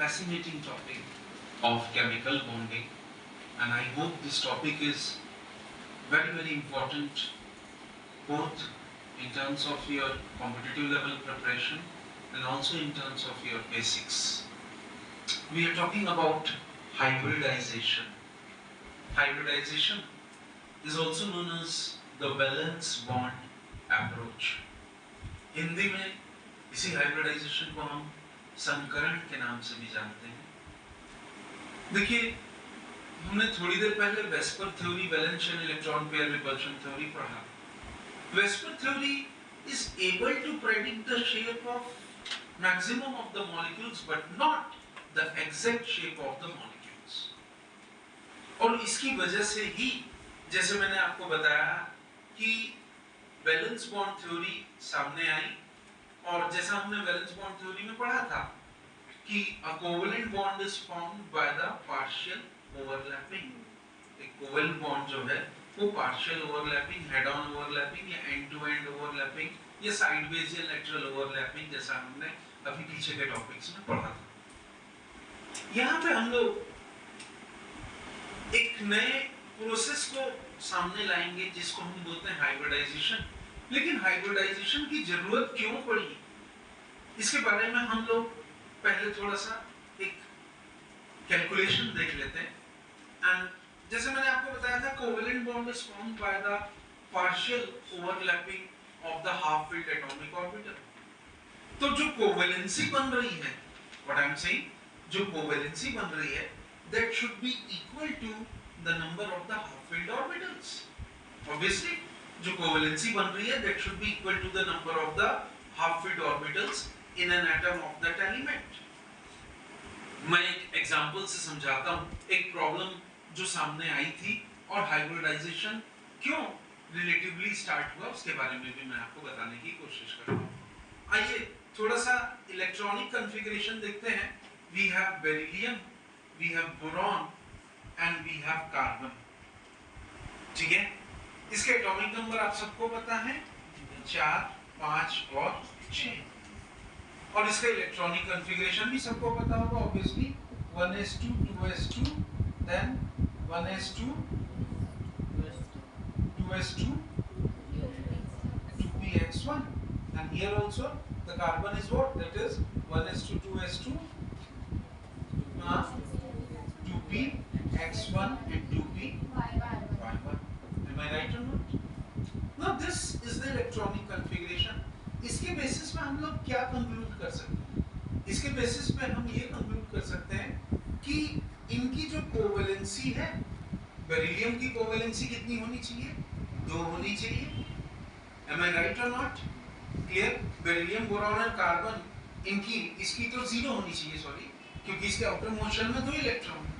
fascinating topic of chemical bonding, and I hope this topic is very important both in terms of your competitive level preparation and also in terms of your basics. We are talking about hybridization. Hybridization is also known as the valence bond approach. Hindi में इसी hybridisation को हम संकरण के नाम से भी जानते हैं। देखिए, हमने थोड़ी देर पहले VSEPR theory, valence and electron pair repulsion theory पढ़ा। VSEPR theory is able to predict the shape of maximum of the molecules but not the exact shape of the molecules। और इसकी वजह से ही, जैसे मैंने आपको बताया कि वैलेंस बॉन्ड थ्योरी सामने आई, और जैसा हमने वैलेंस बॉन्ड थ्योरी में पढ़ा था कि a covalent bond is formed by the partial overlapping। एक कोवेलेंट बॉन्ड जो है वो partial overlapping, head on overlapping या एंड टू एंड ओवरलैपिंग या साइडवेज या लेटरल ओवरलैपिंग, जैसा हमने अभी पीछे के टॉपिक्स में पढ़ा था। यहाँ पे हम लोग एक नए प्रोसेस को सामने लाएंगे जिसको हम बोलते हैं हाइब्रिडाइजेशन। लेकिन हाइब्रिडाइजेशन की जरूरत क्यों पड़ी, इसके बारे में हम लोग पहले थोड़ा सा एक कैलकुलेशन देख लेते हैं। एंड जैसे मैंने आपको बताया था, covalent bond is formed by the partial overlapping of the half filled atomic orbital. तो जो कोवेलेंसी बन रही है, व्हाट आई एम सेइंग, जो कोवेलेंसी बन रही है, that should be equal to the number of the half filled orbitals. Obviously जो कोवेलेंसी बन रही है, that should be equal to the number of the half filled orbitals in an atom of that element. मैं एक example से समझाता हूं। एक प्रॉब्लम जो सामने आई थी और हाइब्रिडाइजेशन क्यों रिलेटिवली स्टार्ट हुआ, उसके बारे में भी मैं आपको बताने की कोशिश कर रहा हूं। आइए थोड़ा सा इलेक्ट्रॉनिक कॉन्फ़िगरेशन देखते हैं। We have beryllium, we have boron and we have carbon. ठीक है, इसके एटॉमिक नंबर आप सबको पता है, 4, 5 और 6। और इसका इलेक्ट्रॉनिक कॉन्फ़िगरेशन भी सबको पता होगा obviously, 1s2 2s2 then 1s2 2s2 2px1, and here also the carbon is what, that is 1s2 2s2 2px1 and 2py1। am I right or not? Now this is the electronic configuration। इसके basis पे हम लोग क्या conclude कर सकते हैं? इसके basis पे हम ये कंक्लूड कर सकते हैं कि इनकी जो कोवेलेंसी है, बेरिलियम की कोवेलेंसी कितनी होनी चाहिए? 2 होनी चाहिए। am I right or not? Clear? Beryllium, boron और कार्बन, इसकी तो 0 होनी चाहिए, सॉरी, क्योंकि इसके आउटर मोशन में 2 इलेक्ट्रॉन है।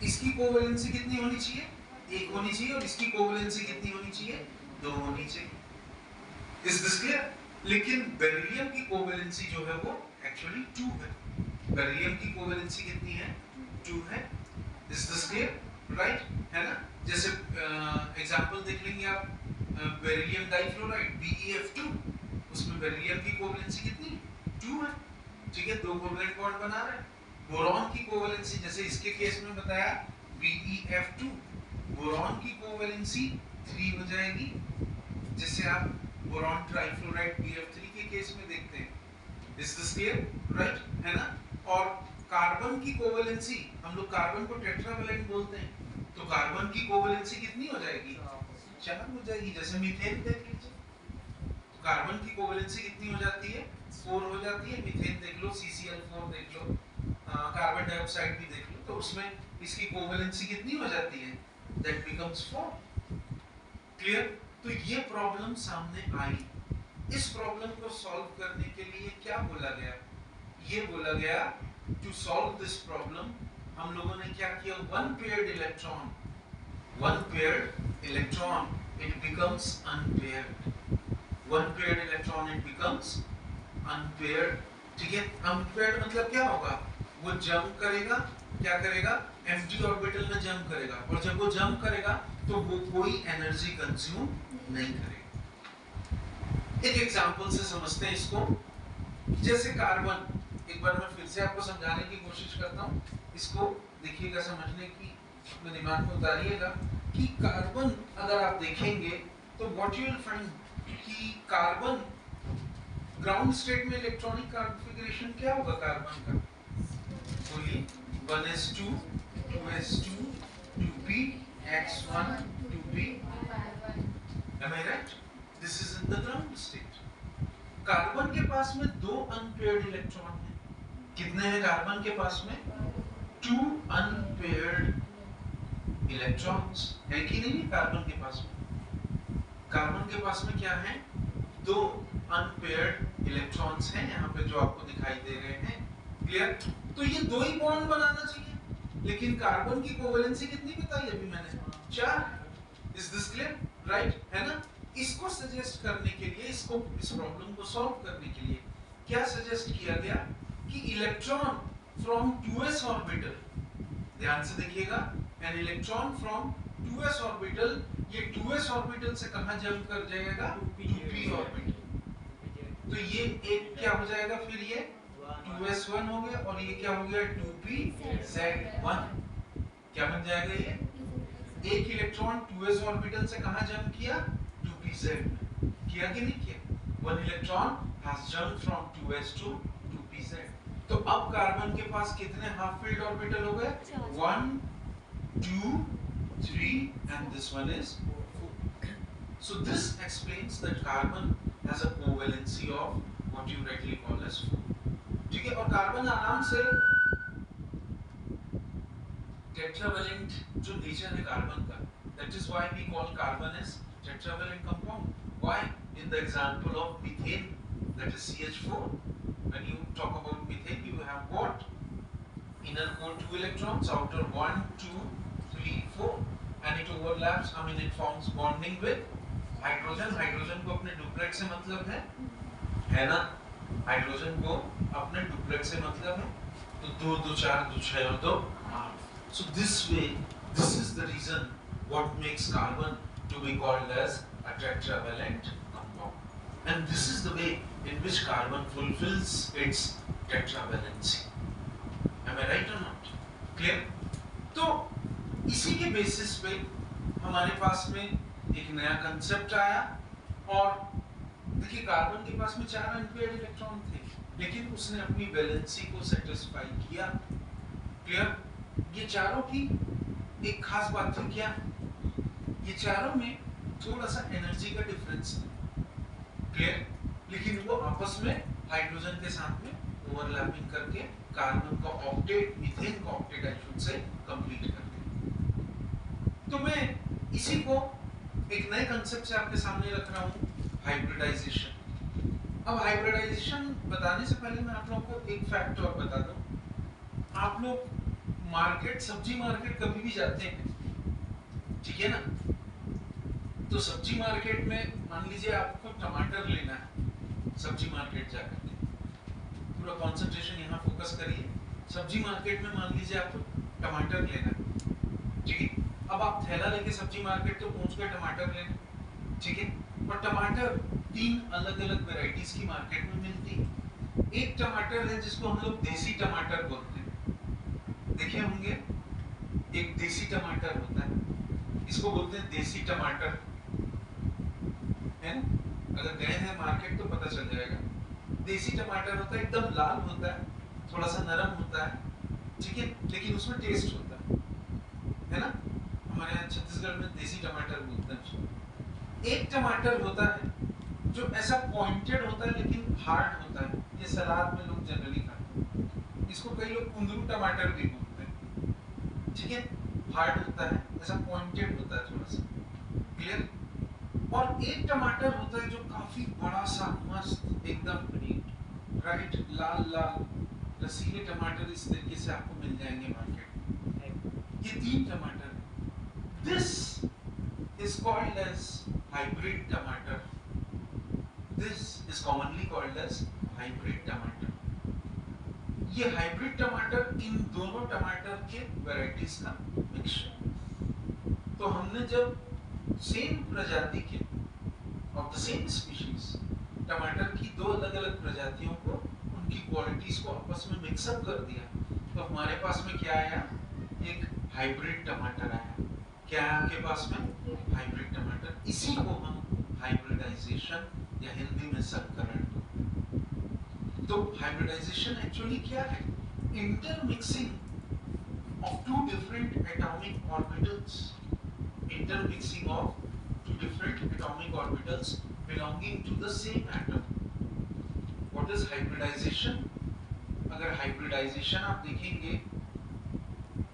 इसकी कोवेलेंसी कितनी होनी चाहिए? 1 होनी चाहिए। और इसकी कोवेलेंसी कितनी होनी चाहिए? 2 होनी चाहिए। Is this clear? लेकिन बेरिलियम की कोवेलेंसी जो है वो एक्चुअली 2 है। बेरिलियम की कोवेलेंसी कितनी है? 2 है। Is this clear? राइट है ना? जैसे एग्जांपल देख लेंगे आप, बेरिलियम डाइफ्लोराइड BeF2, उसमें बेरिलियम की कोवेलेंसी कितनी? 2 है। ठीक है, 2 कोवेलेंट बॉन्ड बना रहे हैं। बोरॉन की कोवेलेंसी, जैसे इसके केस में बताया BeF2, बोरॉन की कोवेलेंसी 3 हो जाएगी, जिससे आप बोरॉन ट्राइफ्लोराइड BF3 के केस में देखते हैं। Is this clear? राइट है ना? और कार्बन की कोवेलेंसी, हम लोग कार्बन को टेट्रावैलेंट बोलते हैं, तो कार्बन की कोवेलेंसी कितनी हो जाएगी? 4 हो जाएगी। जैसे मीथेन देख लीजिए, तो कार्बन की कोवेलेंसी कितनी हो जाती है? 4 हो जाती है। मीथेन देख लो, CCl4 देख लो, कार्बन डाइऑक्साइड भी देख लो, तो उसमें इसकी कोवेलेंसी कितनी हो जाती है? That becomes 4। क्लियर? तो ये प्रॉब्लम सामने आई। इस प्रॉब्लम को सॉल्व करने के लिए क्या बोला गया? ये बोला गया, टू सॉल्व दिस प्रॉब्लम हम लोगों ने क्या किया? One paired electron it becomes unpaired. One paired electron it becomes unpaired. ठीक है, अनपेयर्ड मतलब क्या होगा? वो जंप करेगा, क्या करेगा? एम्प्टी ऑर्बिटल में जंप करेगा, और जब वो जंप करेगा तो वो कोई एनर्जी कंज्यूम नहीं करेगा। एक एग्जांपल से समझते हैं इसको। जैसे कार्बन, एक बार मैं फिर फिर से आपको समझाने की कोशिश करता हूँ, इसको देखिएगा, समझने की अपने दिमाग में उतारिएगा कि कार्बन अगर आप देखेंगे तो व्हाट यू विल फाइंड कि कार्बन ग्राउंड स्टेट में इलेक्ट्रॉनिक कॉन्फ़िगरेशन क्या होगा कार्बन का, बोलिए 1s2 2s2 2p x1 2p, am I right? This is in the ground state. Carbon के पास में दो अनपेयर्ड इलेक्ट्रॉन हैं। कितने हैं कार्बन के पास में? 2 अनपेयर्ड इलेक्ट्रॉन्स है कि नहीं कार्बन के पास में? कार्बन के पास में क्या है? दो अनपेयर्ड इलेक्ट्रॉन्स हैं यहाँ पे जो आपको दिखाई दे रहे हैं। क्लियर? तो ये दो ही बॉन्ड बनाना चाहिए, लेकिन कार्बन की कोवेलेंसी कितनी बताई अभी मैंने? 4। Is this clear? राइट है ना? इसको सजेस्ट करने के लिए, इसको इस प्रॉब्लम को सॉल्व करने के लिए क्या सजेस्ट किया गया कि इलेक्ट्रॉन फ्रॉम 2s ऑर्बिटल, ध्यान से देखिएगा, an electron from 2s orbital, ये 2s ऑर्बिटल से कहां जंप कर जाएगा? 2p orbital. तो ये एक क्या हो जाएगा फिर? ये 2s1 हो गया और ये क्या हो गया? 2pz1। क्या बन जाएगा ये? एक इलेक्ट्रॉन 2s ऑर्बिटल से कहां जंप किया? 2pz में। किया कि नहीं किया? One electron has jumped from 2s to 2pz। तो अब कार्बन के पास कितने हाफ फील्ड ऑर्बिटल हो गए? 1 2 3 and this one is 4. So this explains that carbon has a covalency of what you rightly call as 4. ठीक है? और कार्बन आराम से टेट्रावैलेंट जो नेचर है कार्बन का, that is why we call carbon as tetravalent compound. Why? In the example of methane, that is CH4, when you talk about methane, you have what? Inner core 2 electrons, outer 1 2 3 4, and it overlaps, I mean it forms bonding with hydrogen. Hydrogen को अपने duplex से मतलब है ना? Hydrogen को अपने duplex से मतलब है, तो 2 2 4 2 6 और 2 8। So this way, this is the reason what makes carbon to be called as a tetravalent compound, and this is the way in which carbon fulfills its tetravalency. Am I right or not? Clear? तो इसी के basis पे हमारे पास में एक नया concept आया, और देखिए कार्बन के पास में 4 अनपेयर्ड इलेक्ट्रॉन थे, लेकिन उसने अपनी वैलेंसी को सेटिस्फाई किया। क्लियर? ये चारों की एक खास बात थी क्या? ये चारों में थोड़ा सा एनर्जी का डिफरेंस था। क्लियर? लेकिन वो आपस में हाइड्रोजन के साथ में ओवरलैपिंग करके कार्बन का ऑक्टेट, मीथेन का octet I should say complete करते। तो मैं इसी को एक नए कंसेप्ट से आपके सामने रख रहा हूँ, हाइब्रिडाइजेशन। अब हाइब्रिडाइजेशन बताने से पहले मैं आप लोगों को एक फैक्ट और बता दूं। आप लोग मार्केट, सब्जी मार्केट कभी भी जाते हैं, ठीक है ना? तो सब्जी मार्केट में मान लीजिए आपको टमाटर लेना है, सब्जी मार्केट जाकर के पूरा कंसंट्रेशन यहाँ फोकस करिए। सब्जी मार्केट में मान लीजिए आपको टमाटर लेना है, ठीक है? अब आप थैला लेके सब्जी मार्केट तो पहुंच गए टमाटर लेने, ठीक है? और टमाटर 3 अलग अलग वेराइटीज की मार्केट में मिलती है। एक टमाटर है जिसको हम लोग देसी टमाटर बोलते हैं, देखे होंगे, एक देसी टमाटर होता है, इसको बोलते हैं देसी टमाटर, है ना? अगर गए हैं मार्केट तो पता चल जाएगा। देसी टमाटर होता है, एकदम लाल होता है, थोड़ा सा नरम होता है, ठीक है? लेकिन उसमें टेस्ट होता है ना? हमारे यहाँ छत्तीसगढ़ में देसी टमाटर बोलते हैं। एक टमाटर होता है जो ऐसा पॉइंटेड होता है लेकिन हार्ड होता है, ये सलाद में लोग जनरली खाते हैं, इसको कई लोग कुंदरू टमाटर भी बोलते हैं, ठीक है? हार्ड होता है, ऐसा पॉइंटेड होता है थोड़ा सा। क्लियर? और एक टमाटर होता है जो काफी बड़ा सा, मस्त एकदम, राइट, लाल लाल रसीले टमाटर इस तरीके से आपको मिल जाएंगे मार्केट में। ये 3 टमाटर है। This is called as hybrid tomato. This is commonly called as hybrid tomato. ये हाइब्रिड टमाटर इन दोनों टमाटर के वैरायटीज का मिक्सचर। तो हमने जब सेम प्रजाति के ऑफ द सेम स्पीशीज टमाटर की 2 अलग अलग प्रजातियों को उनकी क्वालिटीज को आपस में मिक्सअप कर दिया, तो हमारे पास में क्या आया, एक हाइब्रिड टमाटर आया। क्या है आपके पास में, हाइब्रिड टमाटर। इसी को हम हाइब्रिडाइजेशन या हिंदी में संकरण। तो हाइब्रिडाइजेशन एक्चुअली क्या है, intermixing of two different atomic orbitals, intermixing of two different atomic orbitals belonging to the same atom. What is hybridization? अगर hybridization आप देखेंगे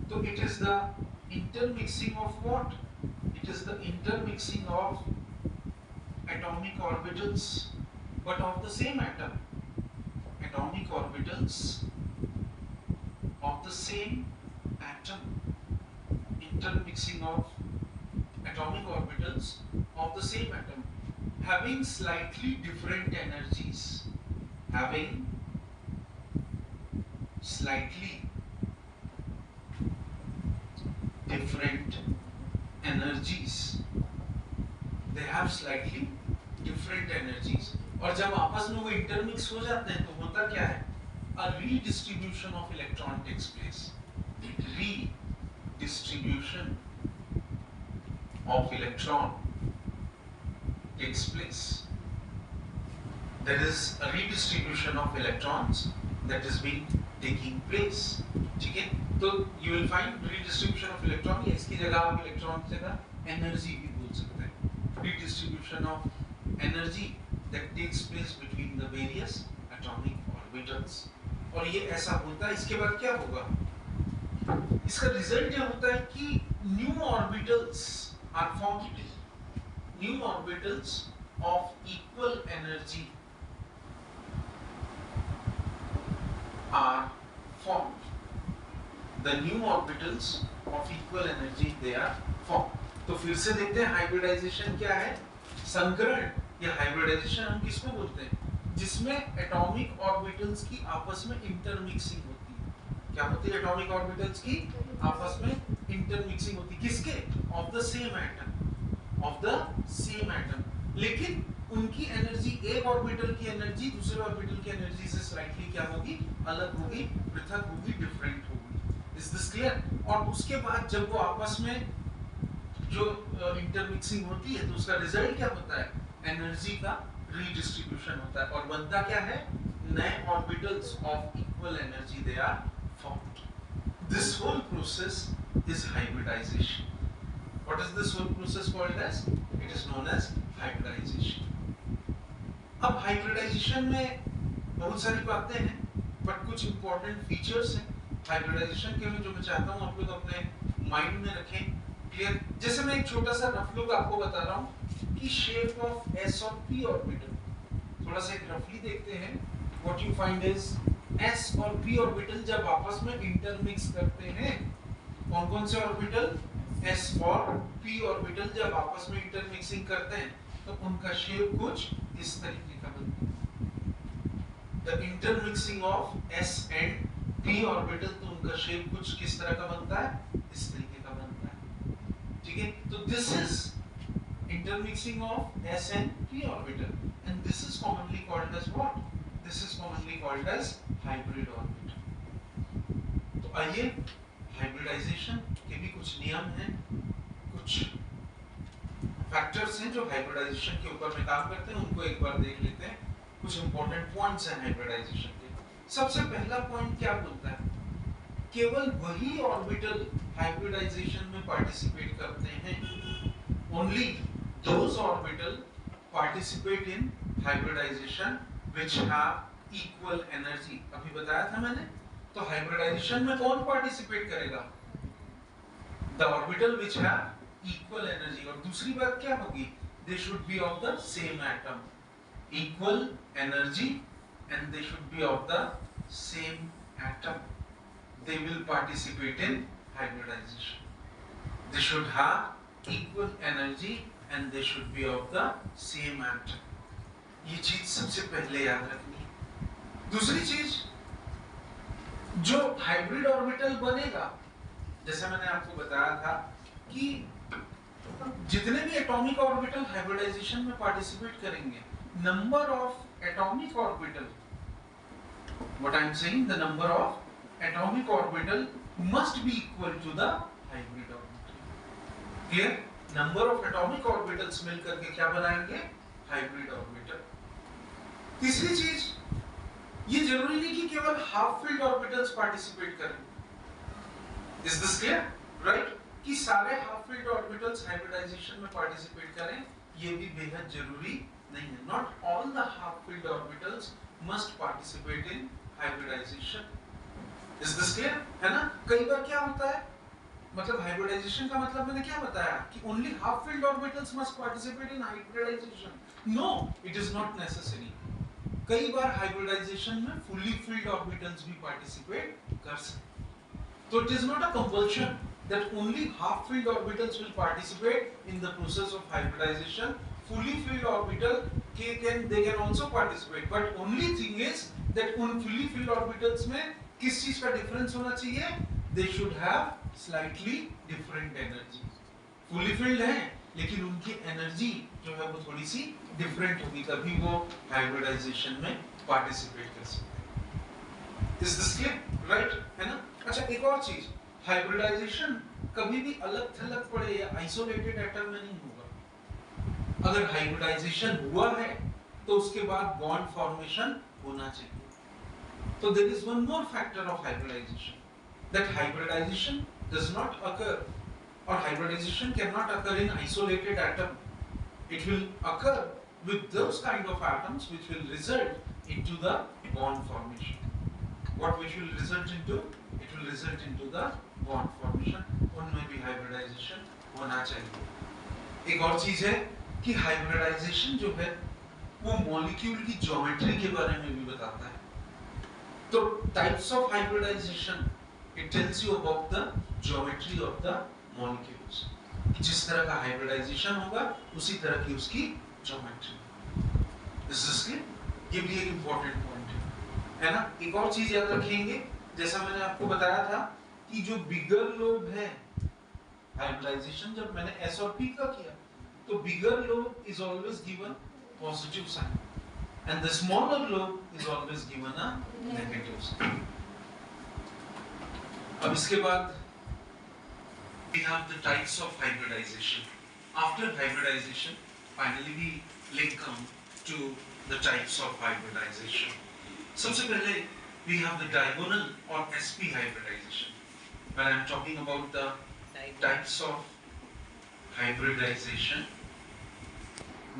तो it is the intermixing of what? It is the intermixing of atomic orbitals but of the same atom. Atomic orbitals of the same atom. Intermixing of atomic orbitals of the same atom having slightly different energies, having slightly different energies, they have slightly different energies। और जब आपस में वो intermix हो जाते हैं तो होता क्या है, a redistribution of electron takes place, redistribution of electron takes place। There is a redistribution of electrons that is being taking place। ठीक है, तो you will find redistribution of electron, या इसकी जगह आप इलेक्ट्रॉन की जगह एनर्जी भी बोल सकते हैं। redistribution of energy that takes place between the various atomic orbitals। और ये ऐसा होता है, इसके बाद क्या होगा, इसका रिजल्ट क्या होता है कि new orbitals are formed, new orbitals of equal energy are formed, the new orbitals of equal energy they are formed। तो फिर से देखते हैं हाइब्रिडाइजेशन क्या है, संकरण या हाइब्रिडाइजेशन हम किसको बोलते हैं, जिसमें एटॉमिक ऑर्बिटल्स की आपस में इंटरमिक्सिंग होती है। क्या होती है, एटॉमिक ऑर्बिटल्स की आपस में इंटरमिक्सिंग होती, किसके, of the same atom, of the same atom, लेकिन उनकी एनर्जी, एक ऑर्बिटल की एनर्जी दूसरे ऑर्बिटल की एनर्जी से स्लाइटली क्या होगी, अलग होगी, पृथक होगी, डिफरेंट होगी। Is this clear? और उसके बाद जब वो आपस में जो इंटरमिक्सिंग होती है तो उसका रिजल्ट क्या होता है, एनर्जी का रीडिस्ट्रीब्यूशन होता है और बनता क्या है, नए orbitals of equal energy they are formed. This whole process is hybridization। What is this whole process called as? It is known as hybridization। अब hybridization में बहुत सारी बातें हैं, but कुछ important features हैं hybridization के में जो मैं चाहता हूँ आप लोग अपने माइंड में रखें, क्लियर। जैसे मैं एक छोटा सा रफ लुक आपको बता रहा हूँ कि शेप ऑफ s और p ऑर्बिटल, थोड़ा सा एक रफली देखते हैं। What you find is s और p ऑर्बिटल जब आपस में इंटरमिक्स करते हैं, कौन कौन से ऑर्बिटल, s और p ऑर्बिटल जब आपस में इंटरमिक्सिंग करते हैं तो उनका शेप कुछ इस तरीके का बनता है। The intermixing of s and p orbital, तो उनका शेप कुछ किस तरह का बनता है, इस तरीके का बनता है। ठीक है, तो this is intermixing of s and p orbital and this is commonly called as what, this is commonly called as hybrid orbit। तो आइए हाइब्रिडाइजेशन के भी कुछ नियम हैं, कुछ फैक्टर्स हैं जो हाइब्रिडाइजेशन के ऊपर में काम करते हैं, उनको एक बार देख लेते हैं। कुछ इंपॉर्टेंट पॉइंट्स हैं हाइब्रिडाइजेशन के। सबसे पहला पॉइंट क्या बोलता है, केवल वही ऑर्बिटल हाइब्रिडाइजेशन में पार्टिसिपेट करते हैं, only those orbital participate in hybridisation which have equal energy। अभी बताया था मैंने, तो हाइब्रिडाइजेशन में कौन पार्टिसिपेट करेगा, the orbital which have equal energy। और दूसरी बात क्या होगी, they should be of the same atom, equal energy and they should be of the same atom, they will participate in hybridization। They should have equal energy and they should be of the same atom। ये चीज सबसे पहले याद रखनी है। दूसरी चीज, जो हाइब्रिड ऑर्बिटल बनेगा, जैसे मैंने आपको बताया था कि जितने भी एटॉमिक ऑर्बिटल हाइब्रिडाइजेशन में पार्टिसिपेट करेंगे, number of atomic orbital What I am saying, the number of atomic orbital must be equal to the hybrid orbital. Clear? Number of atomic orbitals मिलकर के क्या बनाएंगे? Hybrid orbital. तीसरी चीज, ये जरूरी नहीं कि केवल हाफ फील्ड ऑर्बिटल्स पार्टिसिपेट करें. Is this clear? Right? कि सारे हाफ फील्ड ऑर्बिटल्स हाइब्रिडाइजेशन में पार्टिसिपेट करें, ये भी बेहद जरूरी नहीं है. Not all the half filled orbitals must participate in hybridization. Is this clear? है ना? कई बार क्या होता है, मतलब हाइब्रिडाइजेशन का मतलब मैंने क्या बताया कि only half filled orbitals must participate in hybridization. No, it is not necessary. कई बार हाइब्रिडाइजेशन में fully filled orbitals भी participate कर सकते. So it is not a compulsion that only half filled orbitals will participate in the process of hybridization. Fully filled orbital they can also participate, but only thing is that उन fully filled orbitals में किस चीज का difference होना चाहिए? They should have slightly different energy. Fully filled हैं, लेकिन उनकी energy जो है वो थोड़ी सी different होगी, तभी वो hybridization में participate कर सकते हैं. Is this clear? Right? है ना? अच्छा, एक और चीज, hybridization कभी भी अलग थलग पड़े या isolated atom में नहीं होगा. अगर हाइब्रिडाइजेशन हुआ है तो उसके बाद बॉन्ड फॉर्मेशन होना चाहिए. तो there is one more factor of hybridisation, that hybridisation does not occur, और hybridisation can not occur in isolated atom. It will occur with those kind of atoms which will result into the bond formation. What which will result into? It will result into the bond formation. उनमें भी hybridisation होना चाहिए. एक और चीज है कि hybridisation जो है वो मॉलिक्यूल की ज्योमेट्री के बारे में भी बताता है. तो types of hybridisation, it tells you about the geometry of the molecules. जिस तरह का हाइब्रिडाइजेशन होगा उसी तरह की उसकी ज्योमेट्री. ये भी एक इंपॉर्टेंट पॉइंट है ना. एक और चीज याद रखेंगे, जैसा मैंने आपको बताया था कि जो बिगर लोब है, हाइब्रिडाइजेशन जब मैंने एस और पी का किया तो bigger lobe is always given positive sign and the smaller lobe is always given a negative sign. अब इसके बाद we have the types of hybridization. After hybridization, finally we come to the types of hybridization. सबसे पहले we have the diagonal or sp hybridization. When I am talking about the types of hybridization,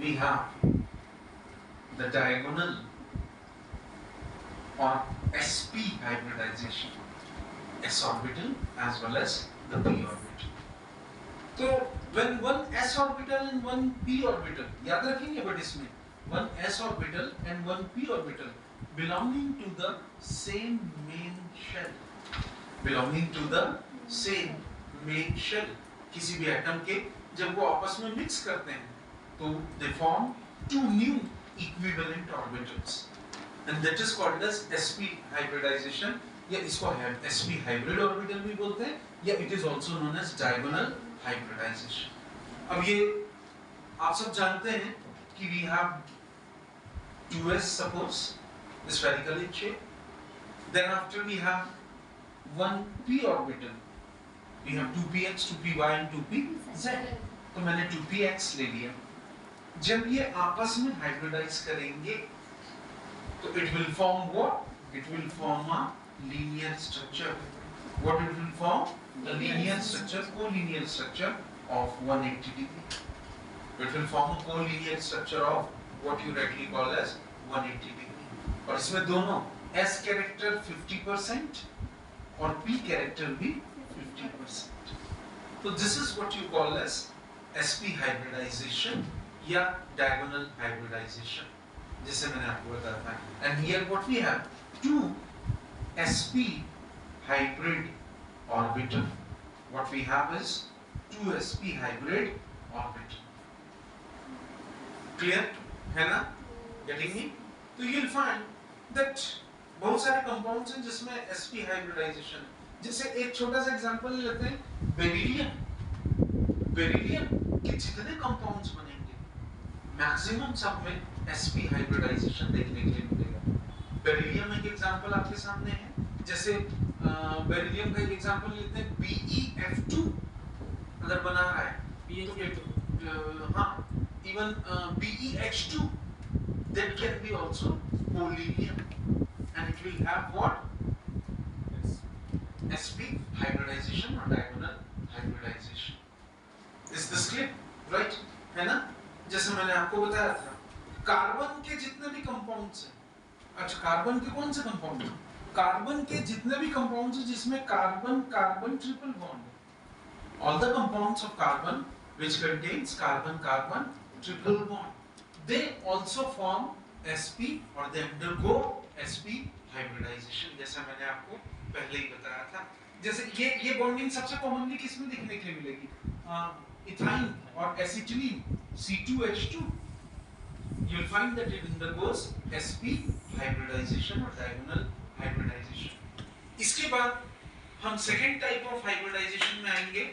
we have the diagonal or sp hybridization, s orbital as well as the p orbital. So when one s orbital and one p orbital, याद रखेंगे but इसमें one s orbital and one p orbital belonging to the same main shell, belonging to the same main shell, किसी भी atom के जब वो आपस में मिक्स करते हैं तो they form two new equivalent orbitals and that is called as sp hybridization, या इसको sp hybrid orbital भी बोलते हैं, या it is also known as diagonal hybridization. अब ये आप सब जानते हैं कि we have 2s suppose spherical in shape, then after we have one p orbital, we have 2px, 2py and 2pz. तो मैंने 2px ले लिया. जब ये आपस में हाइब्रिडाइज करेंगे तो it will form what? It will form a linear structure. What it will form? A linear structure, collinear structure of 180 degree. It will form a collinear structure of what you rightly call as 180 degree. और इसमें दोनों s character 50% और p character भी 50%. So this is what you call as sp hybridization या diagonal hybridization, जिसे मैंने आपको बताया था. And here what we have, two sp hybrid orbital. What we have is two sp hybrid orbital. Clear है ना? Getting me? तो you'll find that बहुत सारे compounds हैं जिसमें sp hybridization. जैसे एक छोटा सा एग्जांपल लेते हैं, बेरिलियम. बेरिलियम के जितने कंपाउंड्स बनेंगे मैक्सिमम सब में sp हाइब्रिडाइजेशन देखने के लिए मिलेगा. बेरिलियम एक एग्जांपल आपके सामने है, जैसे बेरिलियम का एक एग्जांपल लेते हैं, BeF2 अगर बना रहा है तो हाँ, even BeH2 that can be also polonium and it will have what? sp hybridization or diagonal hybridization. Is this clear? Right? है ना? जैसे मैंने आपको बताया था, कार्बन के जितने भी कंपाउंड्स हैं, अच्छा कार्बन के कौन से कंपाउंड हैं? कार्बन के जितने भी कंपाउंड्स हैं जिसमें कार्बन कार्बन ट्रिपल बॉन्ड है, all the compounds of carbon which contains carbon carbon triple bond, they also form sp or they undergo sp hybridization, जैसा मैंने आपको पहले ही बताया था। जैसे ये बॉन्डिंग सबसे कॉमनली किसमें देखने के लिए मिलेगी? इथाइन और acetylene C2H2, you will find that it undergoes sp hybridization or diagonal hybridization. इसके बाद हम सेकेंड टाइप ऑफ हाइब्रिडाइजेशन में आएंगे।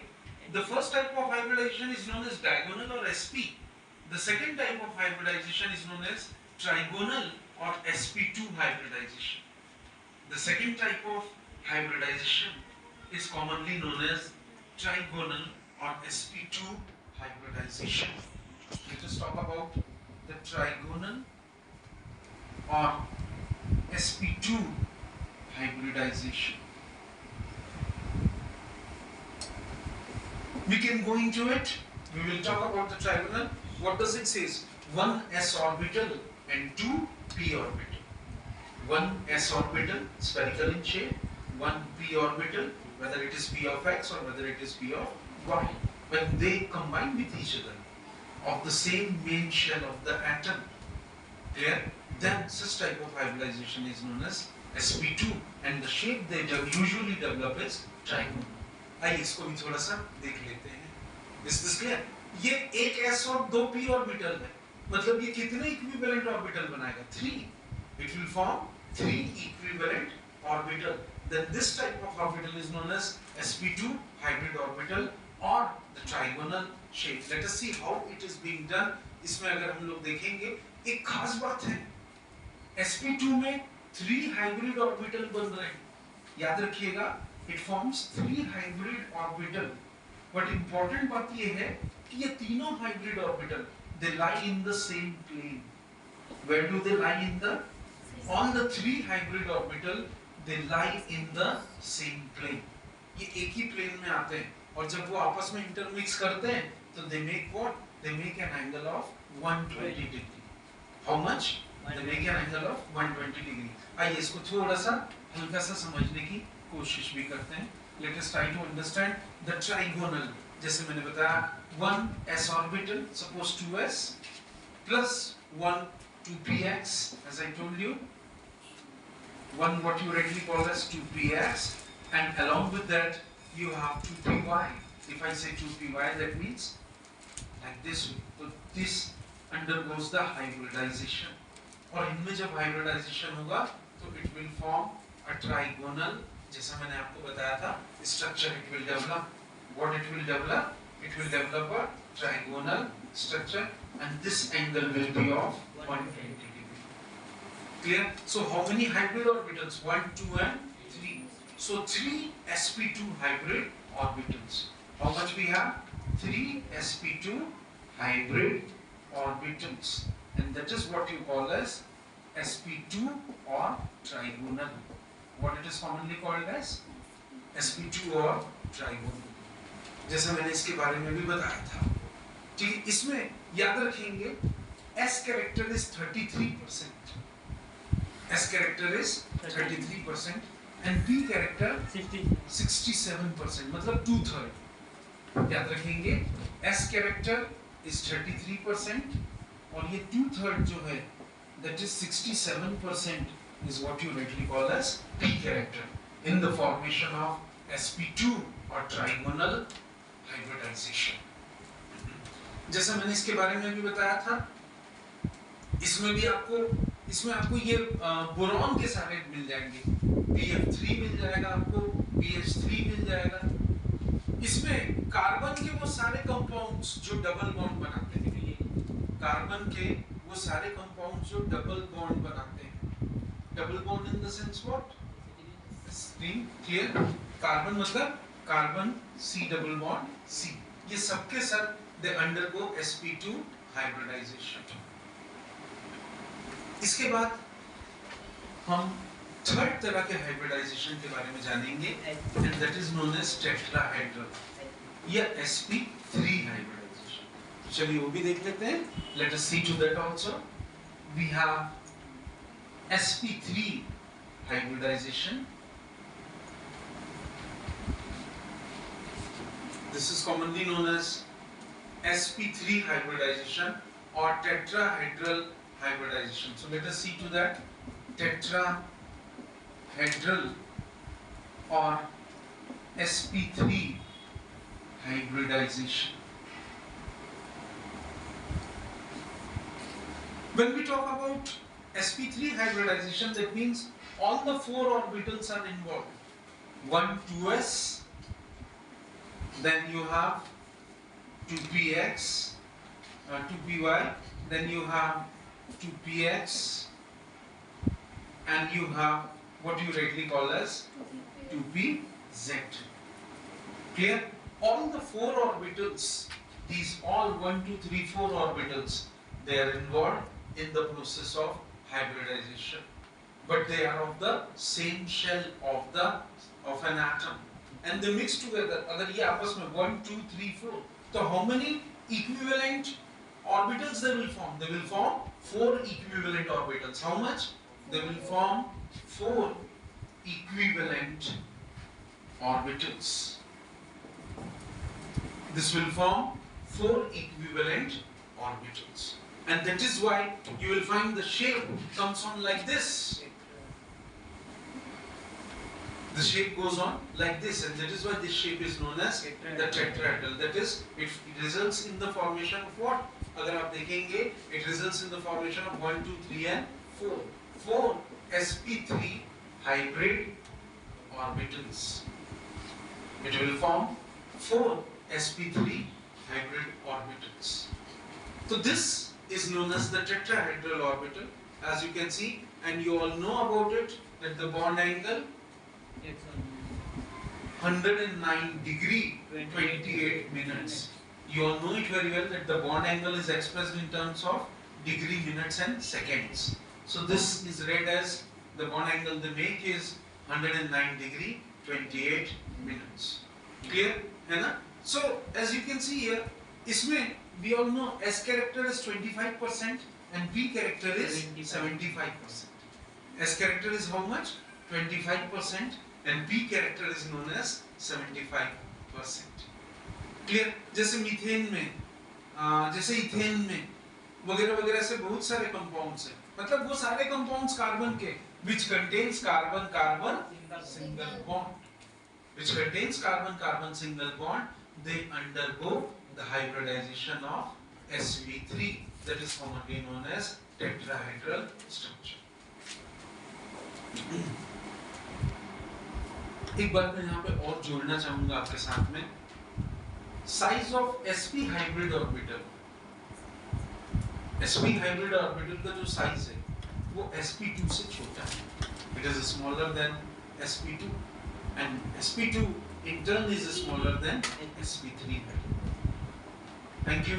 The first type of hybridization is known as diagonal or sp. The second type of hybridization is known as trigonal or sp2 hybridization. The second type of hybridization is commonly known as trigonal or sp2 hybridization. Let us talk about the trigonal or sp2 hybridization. We can go into it. We will talk about the trigonal. What does it say? One s orbital and two p orbital. One s orbital, spherical in shape. One p orbital, whether it is p of x or whether it is p of y. When they combine with each other of the same main shell of the atom, clear? Then such type of hybridization is known as sp2, and the shape they usually develop is trigonal. आइए इसको भी थोड़ा सा देख लेते हैं। Is this clear? ये एक s और दो p ऑर्बिटल है, मतलब ये कितने इक्विवेलेंट ऑर्बिटल बनाएगा? 3. It will form 3 equivalent orbital. Then this type of orbital is known as sp2 hybrid orbital or the trigonal shape. Let us see how it is being done. इसमें अगर हम लोग देखेंगे एक खास बात है, sp2 में 3 hybrid orbital बन रहे हैं। याद रखिएगा, it forms 3 hybrid orbital. But important बात ये है कि ये तीनों hybrid orbital they lie in the same plane. Where do they lie in the? All the 3 hybrid orbital they lie in the same plane. ये एक ही plane में आते हैं और जब वो आपस में intermix करते हैं तो they make what? They make an angle of 120 degree. How much? They make an angle of 120 degree. आइए इसको थोड़ा सा हल्का सा समझने की कोशिश भी करते हैं। Let us try to understand the trigonal. जैसे मैंने बताया, 1 s orbital, suppose 2s plus 1 2px, as I told you, 1 what you regularly call as 2px, and along with that you have 2py. If I say 2py, that means like this. So this undergoes the hybridization. और इनमें जब hybridization होगा तो it will form a trigonal. जैसा मैंने आपको बताया था, structure it will develop. What it will develop? It will develop a trigonal structure, and this angle will be of 180 degree. Clear? So how many hybrid orbitals? 1, 2, and 3. So 3 sp2 hybrid orbitals. How much we have? 3 sp2 hybrid orbitals, and that is what you call as sp2 or trigonal. What it is commonly called as sp2 or trigonal. जैसे मैंने इसके बारे में भी बताया था। ठीक है, इसमें याद रखेंगे s character is 33%. S character is 33% and p character 67%, मतलब 2/3. याद रखेंगे s character is 33% और ये 2/3 जो है that is 67% is what you rightly call as p character in the formation of sp2 or trigonal hybridization. जैसा मैंने इसके बारे में भी बताया था, इसमें आपको ये बोरॉन के सारे मिल जाएंगे, BF3 मिल जाएगा आपको, BH3 मिल जाएगा। इसमें कार्बन के वो सारे कंपाउंड्स जो डबल बॉन्ड बनाते हैं, कार्बन के वो सारे कंपाउंड्स जो डबल बॉन्ड बनाते हैं, double bond in the sense what? Screen clear? Carbon मतलब carbon C double bond C. ये सबके सब they undergo sp2 hybridization. इसके बाद हम थर्ड तरह के हाइब्रिडाइजेशन के बारे में जानेंगे and that is known as tetrahedral या sp3 hybridization. चलिए वो भी देख लेते हैं. Let us see to that also. We have sp3 hybridization. This is commonly known as sp3 hybridization or tetrahedral hybridization. So let us see to that. Tetrahedral or sp3 hybridization. When we talk about sp3 hybridization, that means all the four orbitals are involved. 1 2s, then you have 2px, 2py, then you have 2px, and you have what you rightly call as 2pz. Clear? All the four orbitals, these all 1 2 3 4 orbitals, they are involved in the process of hybridization, but they are of the same shell of an atom, and they mix together. अगर ये आपस में 1 2 3 4, so how many equivalent orbitals they will form? They will form 4 equivalent orbitals. How much? They will form 4 equivalent orbitals. This will form 4 equivalent orbitals, and that is why you will find the shape comes on like this. The shape goes on like this, and that is why this shape is known as the tetrahedral. That is, it results in the formation of what? अगर आप देखेंगे, it results in the formation of 1 2 3 and 4. 4 sp3 hybrid orbitals. It will form 4 sp3 hybrid orbitals. So this is known as the tetrahedral orbital, as you can see, and you all know about it, that the bond angle 109 degree 28 minutes. You all know it very well that the bond angle is expressed in terms of degree, minutes and seconds. So this is read as the bond angle they make is 109 degree 28 minutes. Clear? है ना? So as you can see here, इसमें we all know S character is 25% and B character is 75%. S character is how much? 25% and B character is known as 75%. Clear? जैसे methane में, जैसे ethane में, वगैरह वगैरह से बहुत सारे कंपाउंड्स हैं. मतलब वो सारे कंपाउंड्स कार्बन के, which contains carbon-carbon single bond, which contains carbon-carbon single bond, they undergo the hybridization of sp3, that is commonly known as tetrahedral structure. एक बात मैं यहाँ पे और जोड़ना चाहूँगा आपके साथ में, size of sp hybrid orbital. sp hybrid orbital का जो size है, वो sp2 से छोटा है. It is smaller than sp2, and sp2 in turn is smaller than sp3. Thank you.